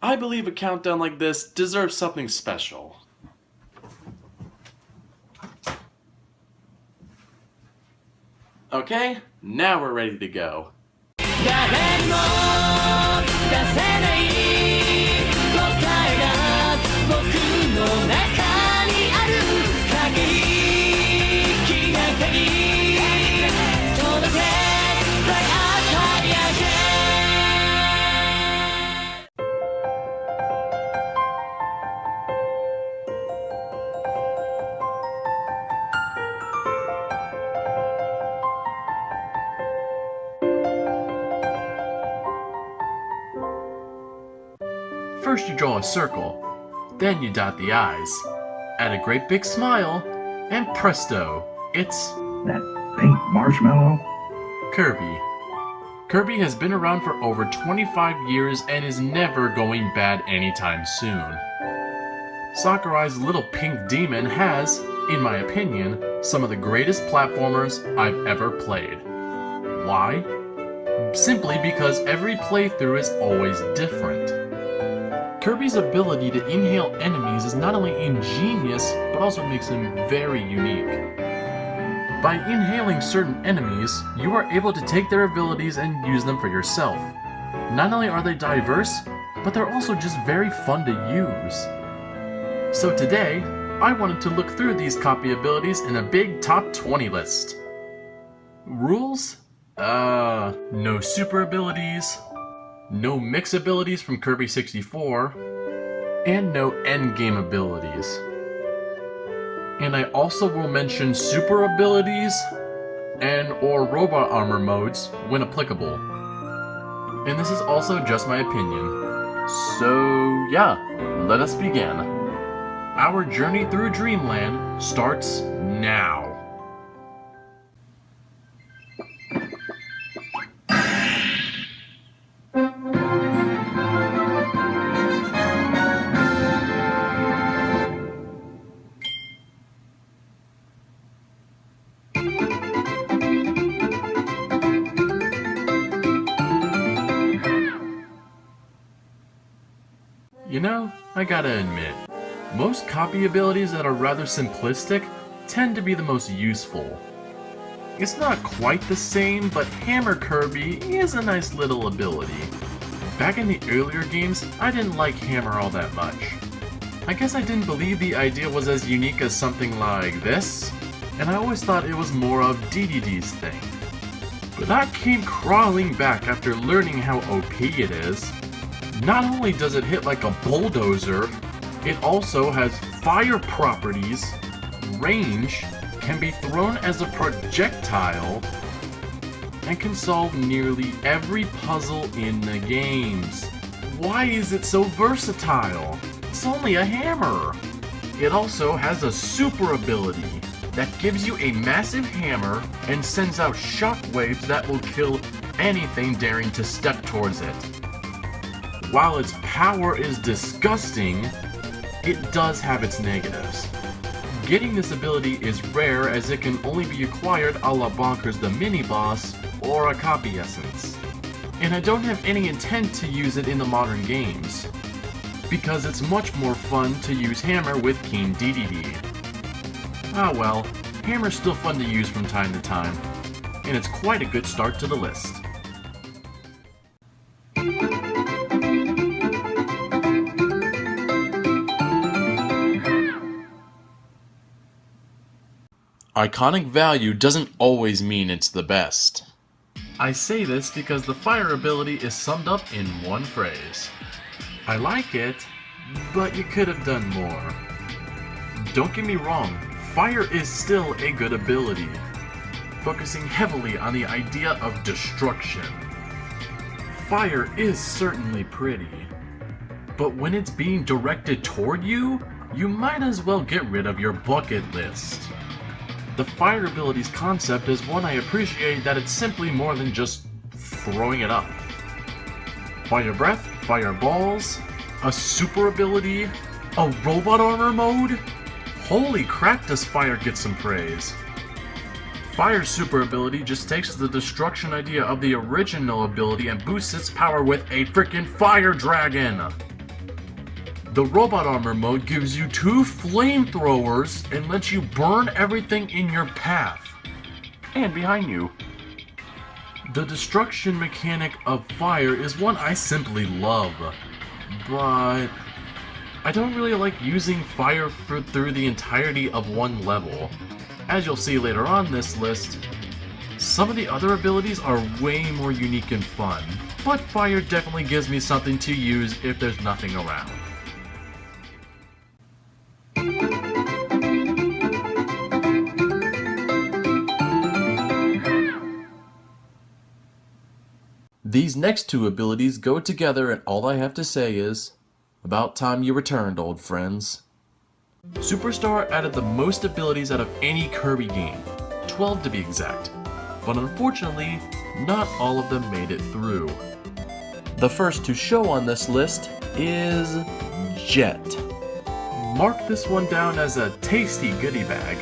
I believe a countdown like this deserves something special. Okay, now we're ready to go. First you draw a circle, then you dot the I's, add a great big smile, and presto, it's That pink marshmallow? Kirby. Kirby has been around for over 25 years and is never going bad anytime soon. Sakurai's little pink demon has, in my opinion, some of the greatest platformers I've ever played. Why? Simply because every playthrough is always different. Kirby's ability to inhale enemies is not only ingenious, but also makes him very unique. By inhaling certain enemies, you are able to take their abilities and use them for yourself. Not only are they diverse, but they're also just very fun to use. So today, I wanted to look through these copy abilities in a big top 20 list. Rules? No super abilities, no mix abilities from Kirby 64, and no endgame abilities. And I also will mention super abilities and or robot armor modes when applicable. And this is also just my opinion. So yeah, let us begin. Our journey through Dreamland starts now. You know, I gotta admit, most copy abilities that are rather simplistic tend to be the most useful. It's not quite the same, but Hammer Kirby is a nice little ability. Back in the earlier games, I didn't like Hammer all that much. I guess I didn't believe the idea was as unique as something like this, and I always thought it was more of DDD's thing. But I came crawling back after learning how OP it is. Not only does it hit like a bulldozer, it also has fire properties, range, can be thrown as a projectile, and can solve nearly every puzzle in the games. Why is it so versatile? It's only a hammer! It also has a super ability that gives you a massive hammer and sends out shockwaves that will kill anything daring to step towards it. While its power is disgusting, it does have its negatives. Getting this ability is rare as it can only be acquired a la Bonkers the mini-boss or a copy essence. And I don't have any intent to use it in the modern games, because it's much more fun to use Hammer with King DDD. Ah well, Hammer's still fun to use from time to time, and it's quite a good start to the list. Iconic value doesn't always mean it's the best. I say this because the fire ability is summed up in one phrase. I like it, but you could have done more. Don't get me wrong, fire is still a good ability, focusing heavily on the idea of destruction. Fire is certainly pretty, but when it's being directed toward you, you might as well get rid of your bucket list. The fire ability's concept is one I appreciate that it's simply more than just throwing it up. Fire breath, fireballs, a super ability, a robot armor mode? Holy crap, does fire get some praise. Fire's super ability just takes the destruction idea of the original ability and boosts its power with a freaking fire dragon! The robot armor mode gives you 2 flamethrowers and lets you burn everything in your path. And behind you. The destruction mechanic of fire is one I simply love, but I don't really like using fire through the entirety of one level. As you'll see later on this list, some of the other abilities are way more unique and fun, but fire definitely gives me something to use if there's nothing around. These next 2 abilities go together, and all I have to say is, about time you returned, old friends. Superstar added the most abilities out of any Kirby game, 12 to be exact, but unfortunately, not all of them made it through. The first to show on this list is Jet. Mark this one down as a tasty goodie bag.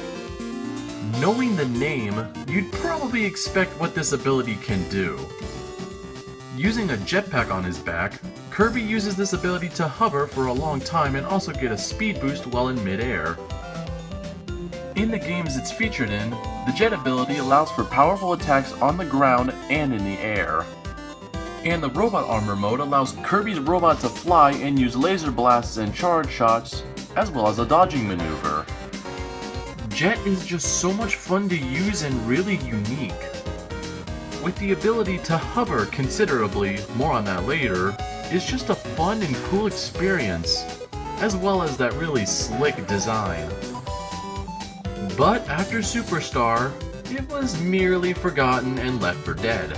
Knowing the name, you'd probably expect what this ability can do. Using a jetpack on his back, Kirby uses this ability to hover for a long time and also get a speed boost while in midair. In the games it's featured in, the jet ability allows for powerful attacks on the ground and in the air. And the robot armor mode allows Kirby's robot to fly and use laser blasts and charge shots, as well as a dodging maneuver. Jet is just so much fun to use and really unique. With the ability to hover considerably, more on that later, it's just a fun and cool experience, as well as that really slick design. But after Superstar, it was merely forgotten and left for dead.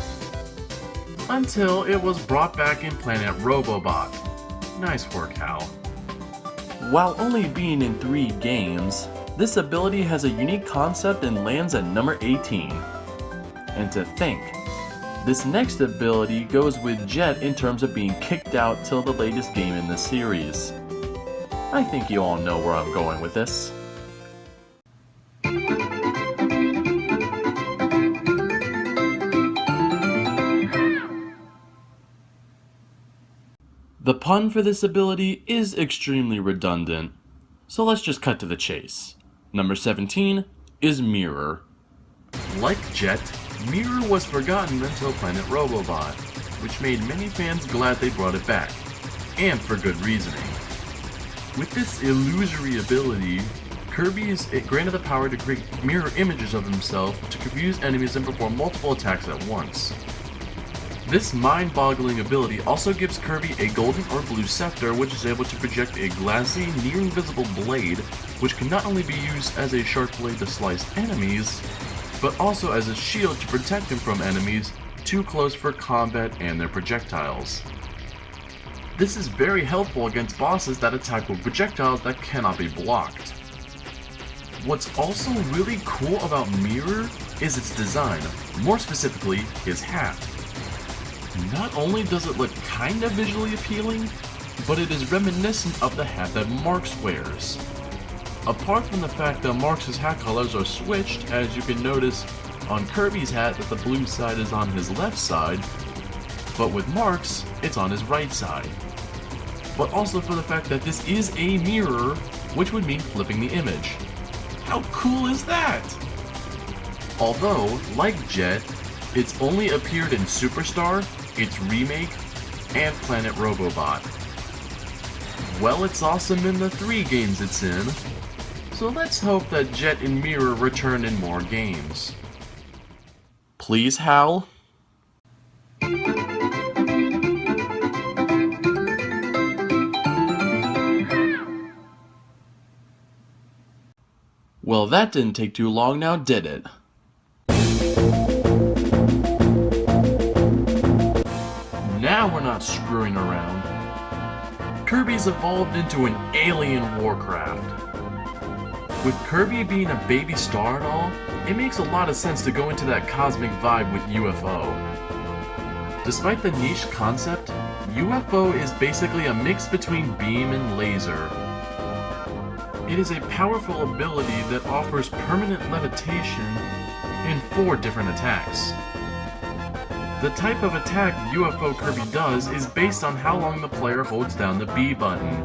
Until it was brought back in Planet Robobot. Nice work, Hal. While only being in 3 games, this ability has a unique concept and lands at number 18. And to think, this next ability goes with Jet in terms of being kicked out till the latest game in the series. I think you all know where I'm going with this. The pun for this ability is extremely redundant, so let's just cut to the chase. Number 17 is Mirror. Like Jet, Mirror was forgotten until Planet Robobot, which made many fans glad they brought it back, and for good reasoning. With this illusory ability, Kirby is granted the power to create mirror images of himself to confuse enemies and perform multiple attacks at once. This mind-boggling ability also gives Kirby a golden or blue scepter, which is able to project a glassy, near-invisible blade, which can not only be used as a sharp blade to slice enemies, but also as a shield to protect him from enemies too close for combat and their projectiles. This is very helpful against bosses that attack with projectiles that cannot be blocked. What's also really cool about Mirror is its design, more specifically his hat. Not only does it look kinda visually appealing, but it is reminiscent of the hat that Marx wears. Apart from the fact that Marx's hat colors are switched, as you can notice on Kirby's hat that the blue side is on his left side, but with Marx, it's on his right side. But also for the fact that this is a mirror, which would mean flipping the image. How cool is that? Although, like Jet, it's only appeared in Superstar, its remake, and Planet Robobot. Well, it's awesome in the 3 games it's in, so let's hope that Jet and Mirror return in more games. Please, Hal? Well, that didn't take too long now, did it? Now we're not screwing around. Kirby's evolved into an alien Warcraft. With Kirby being a baby star and all, it makes a lot of sense to go into that cosmic vibe with UFO. Despite the niche concept, UFO is basically a mix between beam and laser. It is a powerful ability that offers permanent levitation and 4 different attacks. The type of attack UFO Kirby does is based on how long the player holds down the B button.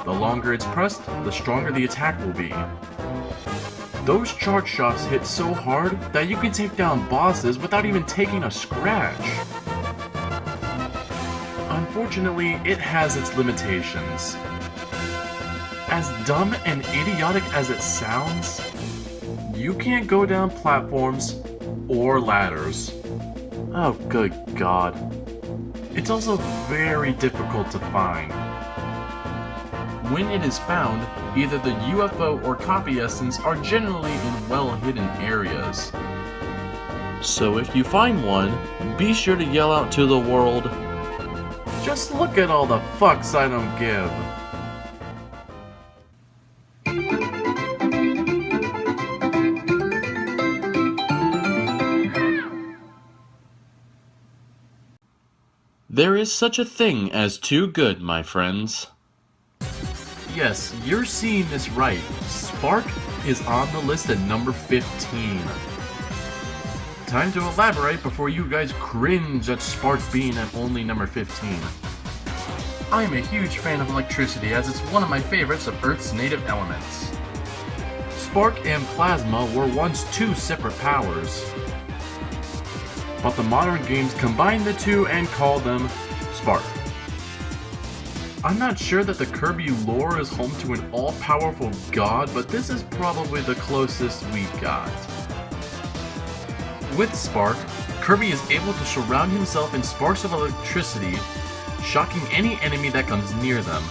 The longer it's pressed, the stronger the attack will be. Those charge shots hit so hard that you can take down bosses without even taking a scratch. Unfortunately, it has its limitations. As dumb and idiotic as it sounds, you can't go down platforms or ladders. Oh, good God. It's also very difficult to find. When it is found, either the UFO or copy essence are generally in well-hidden areas. So if you find one, be sure to yell out to the world, "Just look at all the fucks I don't give." There is such a thing as too good, my friends. Yes, you're seeing this right. Spark is on the list at number 15. Time to elaborate before you guys cringe at Spark being at only number 15. I am a huge fan of electricity as it's one of my favorites of Earth's native elements. Spark and plasma were once two separate powers, but the modern games combine the two and call them Spark. I'm not sure that the Kirby lore is home to an all-powerful god, but this is probably the closest we got. With Spark, Kirby is able to surround himself in sparks of electricity, shocking any enemy that comes near them.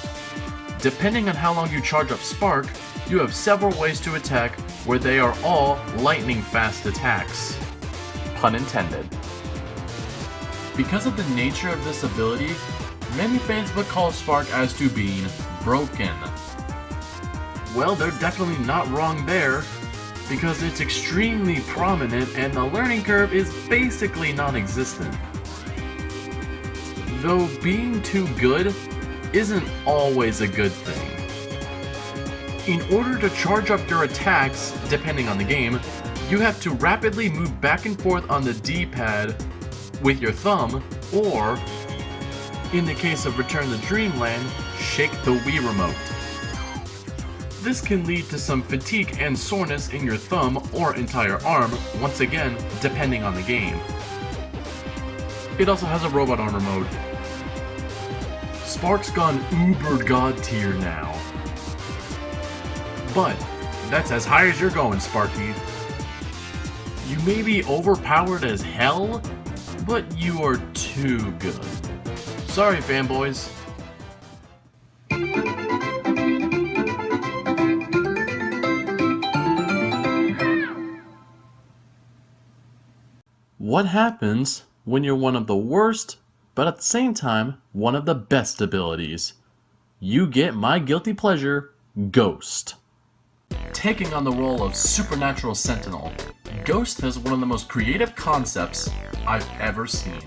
Depending on how long you charge up Spark, you have several ways to attack, where they are all lightning-fast attacks. Pun intended. Because of the nature of this ability, many fans would call Spark as to being broken. Well, they're definitely not wrong there, because it's extremely prominent and the learning curve is basically non-existent. Though being too good isn't always a good thing. In order to charge up your attacks, depending on the game, you have to rapidly move back and forth on the D-pad with your thumb, or, in the case of Return to Dreamland, shake the Wii remote. This can lead to some fatigue and soreness in your thumb or entire arm, once again, depending on the game. It also has a robot armor mode. Spark's gone uber god tier now. But, that's as high as you're going, Sparky. You may be overpowered as hell, but you are too good. Sorry, fanboys. What happens when you're one of the worst, but at the same time, one of the best abilities? You get my guilty pleasure, Ghost. Taking on the role of Supernatural Sentinel, Ghost has one of the most creative concepts I've ever seen.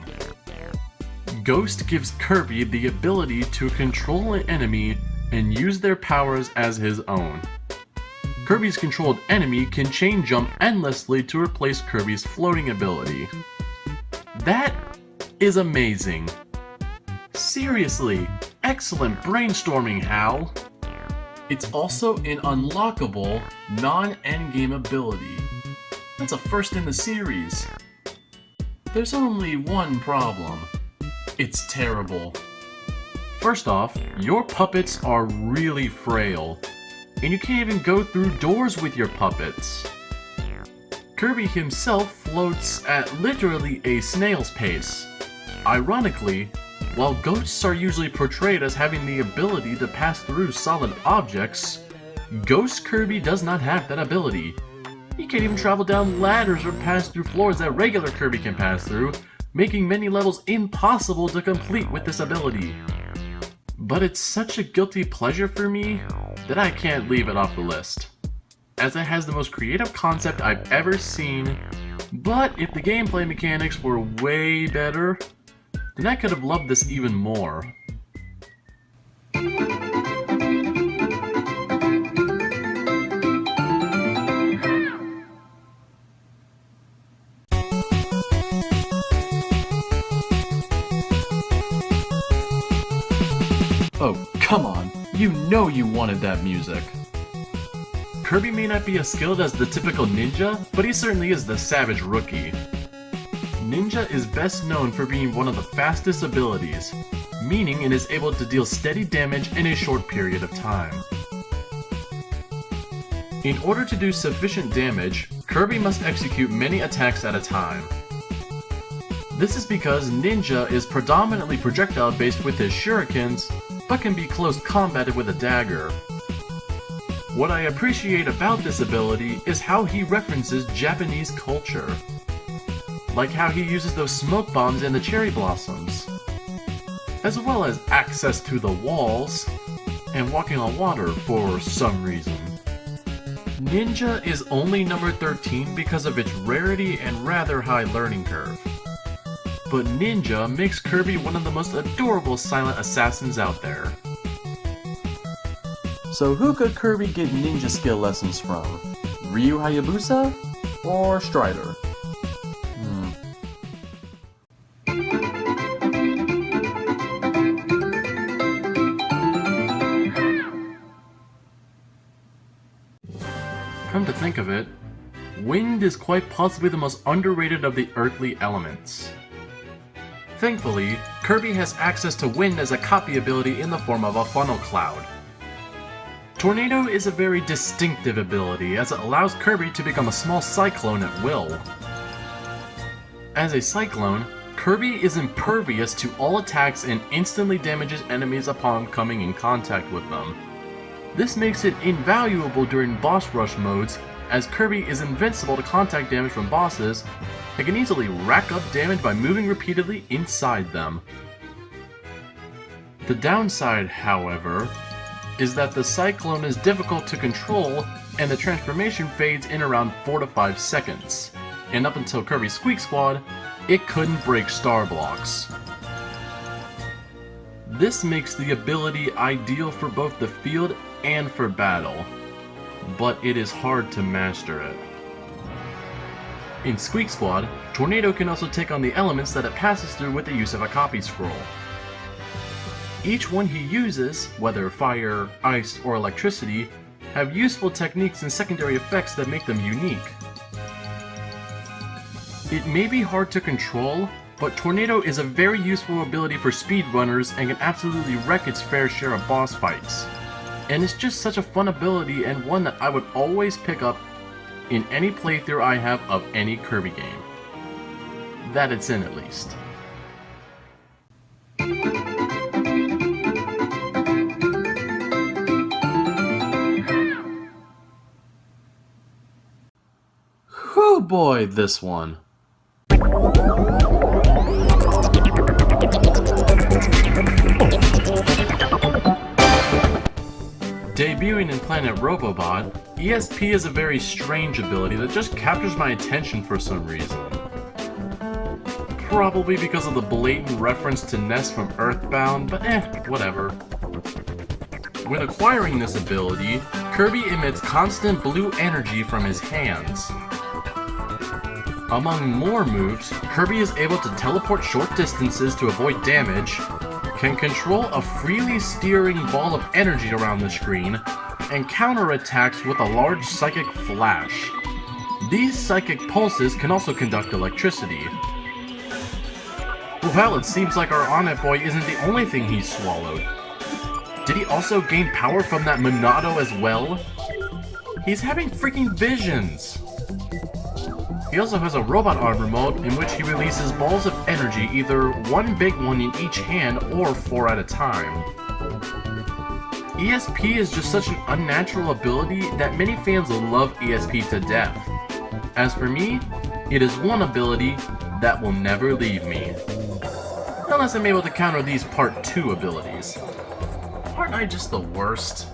Ghost gives Kirby the ability to control an enemy and use their powers as his own. Kirby's controlled enemy can chain jump endlessly to replace Kirby's floating ability. That is amazing. Seriously, excellent brainstorming, Hal. It's also an unlockable, non-endgame ability. That's a first in the series. There's only one problem. It's terrible. First off, your puppets are really frail, and you can't even go through doors with your puppets. Kirby himself floats at literally a snail's pace. Ironically, while ghosts are usually portrayed as having the ability to pass through solid objects, Ghost Kirby does not have that ability. He can't even travel down ladders or pass through floors that regular Kirby can pass through, making many levels impossible to complete with this ability. But it's such a guilty pleasure for me that I can't leave it off the list, as it has the most creative concept I've ever seen. But if the gameplay mechanics were way better, then I could have loved this even more. Come on, you know you wanted that music. Kirby may not be as skilled as the typical ninja, but he certainly is the savage rookie. Ninja is best known for being one of the fastest abilities, meaning it is able to deal steady damage in a short period of time. In order to do sufficient damage, Kirby must execute many attacks at a time. This is because Ninja is predominantly projectile based with his shurikens, but can be close combated with a dagger. What I appreciate about this ability is how he references Japanese culture. Like how he uses those smoke bombs and the cherry blossoms, as well as access to the walls, and walking on water for some reason. Ninja is only number 13 because of its rarity and rather high learning curve. But Ninja makes Kirby one of the most adorable silent assassins out there. So who could Kirby get ninja skill lessons from? Ryu Hayabusa or Strider? Come to think of it, wind is quite possibly the most underrated of the earthly elements. Thankfully, Kirby has access to wind as a copy ability in the form of a funnel cloud. Tornado is a very distinctive ability as it allows Kirby to become a small cyclone at will. As a cyclone, Kirby is impervious to all attacks and instantly damages enemies upon coming in contact with them. This makes it invaluable during boss rush modes, as Kirby is invincible to contact damage from bosses and can easily rack up damage by moving repeatedly inside them. The downside, however, is that the Cyclone is difficult to control and the transformation fades in around 4 to 5 seconds, and up until Kirby Squeak Squad, it couldn't break star blocks. This makes the ability ideal for both the field and for battle, but it is hard to master it. In Squeak Squad, Tornado can also take on the elements that it passes through with the use of a copy scroll. Each one he uses, whether fire, ice, or electricity, have useful techniques and secondary effects that make them unique. It may be hard to control, but Tornado is a very useful ability for speedrunners and can absolutely wreck its fair share of boss fights. And it's just such a fun ability and one that I would always pick up in any playthrough I have of any Kirby game. That it's in, at least. Whew boy, this one. Debuting in Planet Robobot, ESP is a very strange ability that just captures my attention for some reason. Probably because of the blatant reference to Ness from Earthbound, but whatever. When acquiring this ability, Kirby emits constant blue energy from his hands. Among more moves, Kirby is able to teleport short distances to avoid damage, can control a freely steering ball of energy around the screen, and counterattacks with a large psychic flash. These psychic pulses can also conduct electricity. Well, it seems like our On-It Boy isn't the only thing he's swallowed. Did he also gain power from that Monado as well? He's having freaking visions! He also has a robot arm remote in which he releases balls of energy, either one big one in each hand or 4 at a time. ESP is just such an unnatural ability that many fans love ESP to death. As for me, it is one ability that will never leave me. Unless I'm able to counter these Part 2 abilities. Aren't I just the worst?